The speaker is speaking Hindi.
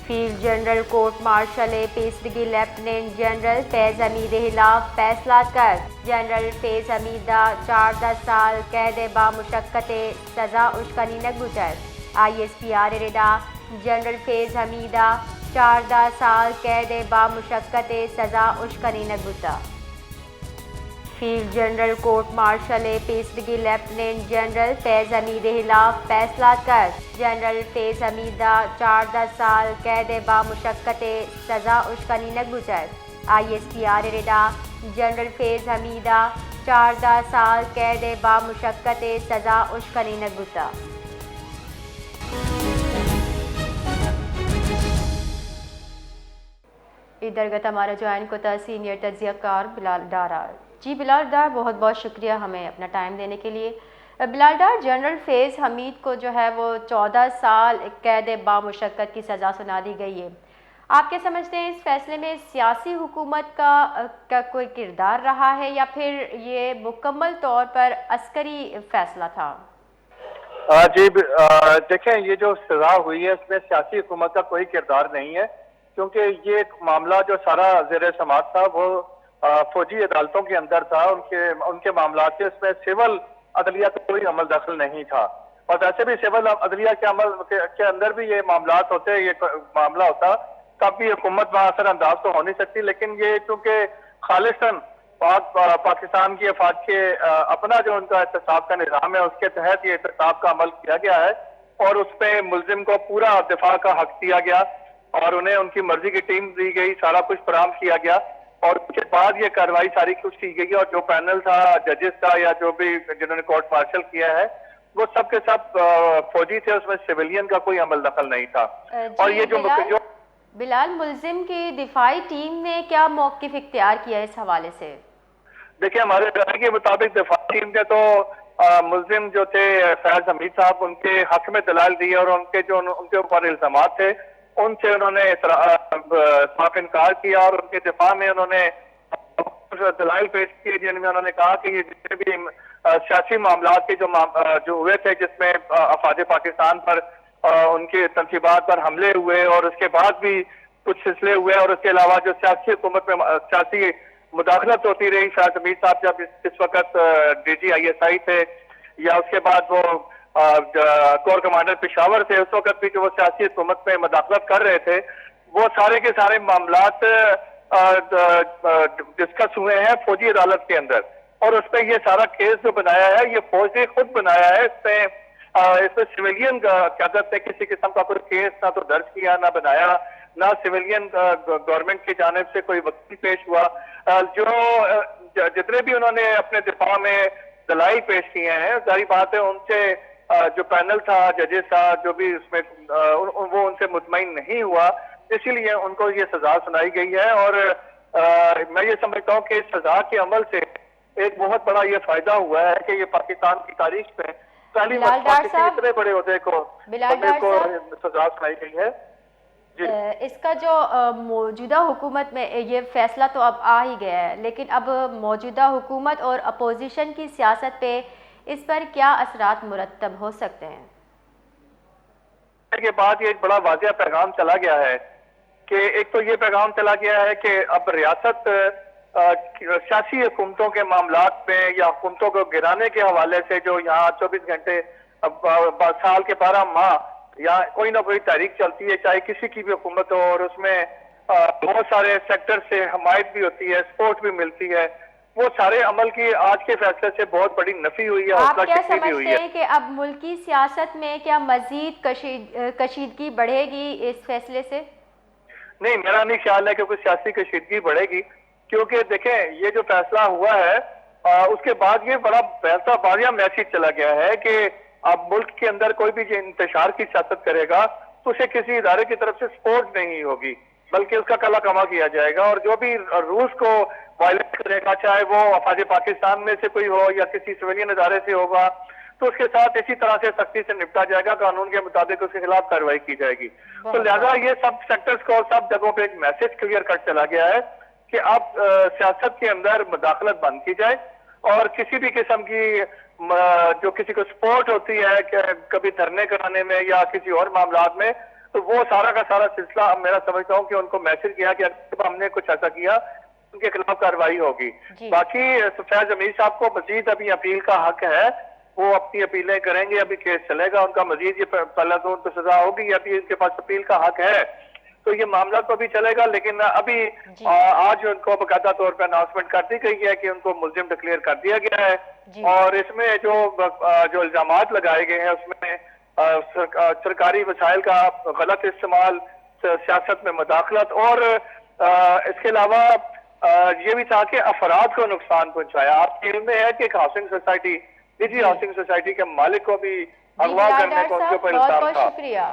फील्ड जनरल कोर्ट मार्शल पेशगी लेफ्टिनेंट जनरल फैज़ हमीद खिलाफ फैसला कर जनरल फैज़ हमीदा 4-10 साल कैद बामुशक्कत सज़ा उश्कनी न गुजर। ISPR रिडा जनरल फैज़ हमीदा 4-10 साल कैद बामुशक्कत सज़ा उश्कनी न गुजर। फील्ड जनरल कोर्ट मार्शल पेशगी लेफ्टिनेंट जनरल फैज़ हमीद खिलाफ फैसला कर जनरल फैज़ हमीदा 4-10 साल कैद बामुशक्कत सज़ा उश्कनी न गुजर। ISPR रिडा जनरल फैज़ हमीदा 4-10 साल कैद बामुशक्कत सज़ा उश्कनी न गुजर। इधर हमारा ज्वाइन को था सीनियर तज्जियाकार बिलाल डार। जी बिलाल डार, बहुत बहुत शुक्रिया हमें अपना टाइम देने के लिए। बिलाल डार, जनरल फैज़ हमीद को जो है वो 14 साल कैद बामुशक्कत की सज़ा सुना दी गई है। आप क्या समझते हैं, इस फैसले में सियासी हुकूमत का कोई किरदार रहा है या फिर ये मुकम्मल तौर पर अस्करी फैसला था? जी देखें, ये जो सजा हुई है इसमें सियासी हुकूमत का कोई किरदार नहीं है, क्योंकि ये मामला जो सारा ज़ेर समाअत था वो फौजी अदालतों के अंदर था। उनके मामला थे, इसमें सिविल अदलिया का कोई अमल दखल नहीं था। और वैसे भी सिविल अदलिया के अमल के अंदर भी ये मामला होते, ये मामला होता तब भी हुकूमत वहां असर अंदाज तो हो नहीं सकती। लेकिन ये चूंकि खालिसन पाकिस्तान की अफवाज के अपना जो उनका एहतसाब का निज़ाम है उसके तहत ये एहतसाब का अमल किया गया है और उस पर मुलजिम को पूरा दिफा का हक दिया गया और उन्हें उनकी मर्जी की टीम दी गई, सारा कुछ फराहम किया गया और उसके बाद ये कार्रवाई सारी कुछ की गई। और जो पैनल था जजेस का या जो भी जिन्होंने कोर्ट मार्शल किया है वो सब के सब फौजी थे, उसमें सिविलियन का कोई अमल दखल नहीं था। और ये जो बिलाल, मुलजिम की दिफाई टीम ने क्या मौक़िफ़ इख्तियार किया इस हवाले से? देखिए, हमारे राय के मुताबिक दिफाई टीम ने तो मुलजिम जो थे फैज़ हमीद साहब उनके हक में दलाल दिए और उनके ऊपर इल्जामात थे उनसे उन्होंने साफ इनकार किया और उनके दिफा में उन्होंने दलाइल पेश किए जिनमें उन्होंने कहा कि ये जितने भी सियासी मामला के जो हुए थे जिसमें अफवाज पाकिस्तान पर उनके तनसीबात पर हमले हुए और उसके बाद भी कुछ सिलसिले हुए और उसके अलावा जो सियासी हुकूमत में सियासी मुदाखलत होती रही, फैज़ हमीद साहब जब इस वक्त DG ISI थे या उसके बाद वो कोर कमांडर पेशावर थे, उस वक्त भी जो वो सियासी हुकूमत में मुदाखलत कर रहे थे, वो सारे के सारे मामलात डिस्कस हुए हैं फौजी अदालत के अंदर और उसमें ये सारा केस जो बनाया है ये फौज ने खुद बनाया है। इसमें सिविलियन क्यादत ने किसी किस्म का कोई केस ना तो दर्ज किया, ना बनाया, ना सिविलियन गवर्नमेंट की जानिब से कोई वकील पेश हुआ। जो जितने भी उन्होंने अपने दिफा में दलाइल पेश किए हैं, सारी बात है उनसे जो पैनल था जजेस था जो भी उसमें वो उनसे मुतमईन नहीं हुआ, इसीलिए उनको ये सजा सुनाई गई है। और मैं ये समझता हूँ कि इस सजा के अमल से एक बहुत बड़ा ये फायदा हुआ है कि ये पाकिस्तान की तारीख में पहली मर्तबा किसी इतने बड़े ओहदे को सजा सुनाई गई है। इसका जो मौजूदा हुकूमत में ये फैसला तो अब आ ही गया है, लेकिन अब मौजूदा हुकूमत और अपोजिशन की सियासत पे इस पर क्या असरात मुरत्तब हो सकते हैं? के बाद ये एक बड़ा वाज़िह पैगाम चला गया है कि एक तो ये पैगाम चला गया है कि अब रियासत सियासी हुकूमतों के मामलात में या हुकूमतों को गिराने के हवाले से जो यहाँ 24 घंटे साल के 12 माह या कोई ना कोई तहरीक चलती है, चाहे किसी की भी हुकूमत हो और उसमें बहुत सारे सेक्टर से हमायत भी होती है, सपोर्ट भी मिलती है, वो सारे अमल की आज के फैसले से बहुत बड़ी नफी हुई है। आप क्या समझते हैं कि अब मुल्की सियासत में क्या मजीद कशीदगी बढ़ेगी इस फैसले से? नहीं, मेरा नहीं ख्याल है कि कोई सियासी कशीदगी बढ़ेगी, क्योंकि देखें ये जो फैसला हुआ है उसके बाद ये बड़ा फैसला बारिया मैसेज चला गया है कि अब मुल्क के अंदर कोई भी इंतशार की सियासत करेगा तो उसे किसी इदारे की तरफ से सपोर्ट नहीं होगी, बल्कि उसका कला कमा किया जाएगा और जो भी रूल्स को वायलेट करेगा, चाहे वो अफवाज पाकिस्तान में से कोई हो या किसी सिविलियन इदारे से होगा, तो उसके साथ इसी तरह से सख्ती से निपटा जाएगा, कानून के मुताबिक उसके खिलाफ कार्रवाई की जाएगी। तो लिहाजा ये सब सेक्टर्स को सब जगहों पे एक मैसेज क्लियर कट चला गया है कि अब सियासत के अंदर मुदाखलत बंद की जाए और किसी भी किस्म की जो किसी को सपोर्ट होती है कि कभी धरने कराने में या किसी और मामला में, तो वो सारा का सारा सिलसिला मेरा समझता हूँ कि उनको मैसेज किया कि अगर हमने कुछ ऐसा किया उनके खिलाफ कार्रवाई होगी। बाकी फैज अमीर साहब को मजीद अभी अपील का हक है, वो अपनी अपीलें करेंगे, अभी केस चलेगा उनका, मजीद ये पहले तो उनको सजा होगी, अभी उनके पास अपील का हक है तो ये मामला तो अभी चलेगा। लेकिन अभी आज उनको बकायदा तौर पर अनाउंसमेंट कर दी गई है कि उनको मुल्जिम डिक्लेयर कर दिया गया है और इसमें जो इल्जामात लगाए गए हैं उसमें सरकारी वसाइल का गलत इस्तेमाल, सियासत में मुदाखलत और इसके अलावा ये भी था कि अफराद को नुकसान पहुंचाया। आपके इल्म में है कि एक हाउसिंग सोसाइटी, निजी हाउसिंग सोसाइटी के मालिक को भी अगवा करने को उनके ऊपर इल्जाम था। शुक्रिया।